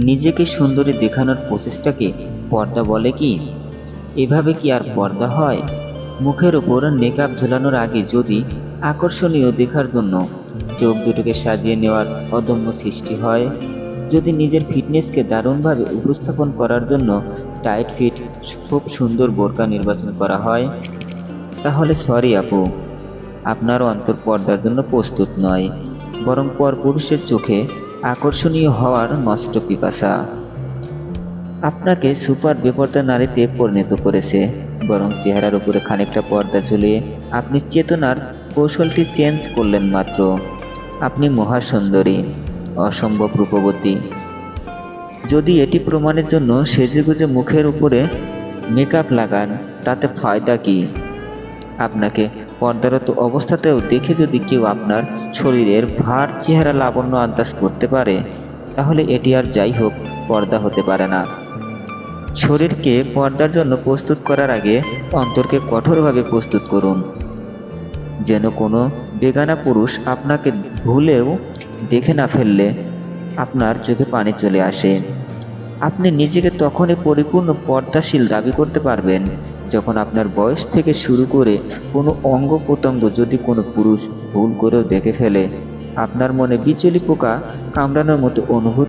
নিজেকে সুন্দরী দেখানোর প্রচেষ্টাকে পর্দা বলে কি? এভাবে কি আর পর্দা হয়? মুখের ওপর মেকআপ ঝোলানোর আগে যদি আকর্ষণীয় দেখার জন্য চোখ দুটোকে সাজিয়ে নেওয়ার অদম্য সৃষ্টি হয়, যদি নিজের ফিটনেসকে দারুণভাবে উপস্থাপন করার জন্য টাইট ফিট খুব সুন্দর বোরকা নির্বাচন করা হয়, তাহলে সরি আপু, আপনার অন্তর পর্দার জন্য প্রস্তুত নয়, বরং পরপুরুষের চোখে আকর্ষণীয় হওয়ার নষ্ট পিপাসা আপনাকে সুপার বেপরদা নারীতে পরিণত করেছে। বরং চেহারার উপরে খানিকটা পর্দা ঝুলিয়ে আপনি চেতনার কৌশলটি চেঞ্জ করলেন মাত্র। আপনি মহাসুন্দরী, অসম্ভব রূপবতী। যদি এটি প্রমাণের জন্য সেজেগুজে মুখের উপরে মেকআপ লাগান, তাতে ফায়দা কি? আপনাকে পর্দারত অবস্থাতেও দেখে যদি কেউ আপনার শরীরের ভার, চেহারা, লাবণ্য আন্দাজ করতে পারে, তাহলে এটি আর যাই হোক পর্দা হতে পারে না। শরীরকে পর্দার জন্য প্রস্তুত করার আগে অন্তরকে কঠোরভাবে প্রস্তুত করুন, যেন কোনো বেগানা পুরুষ আপনাকে ভুলেও দেখে না ফেললে আপনার চোখে পানি চলে আসে। আপনি নিজেকে তখনই পরিপূর্ণ পর্দাশীল দাবি করতে পারবেন, যখন আপনার বয়স থেকে শুরু করে কোনো অঙ্গ প্রত্যঙ্গ যদি কোনো পুরুষ ভুল করেও দেখে ফেলে, আপনার মনে বিচলি পোকা কামড়ানোর মতো অনুভূতি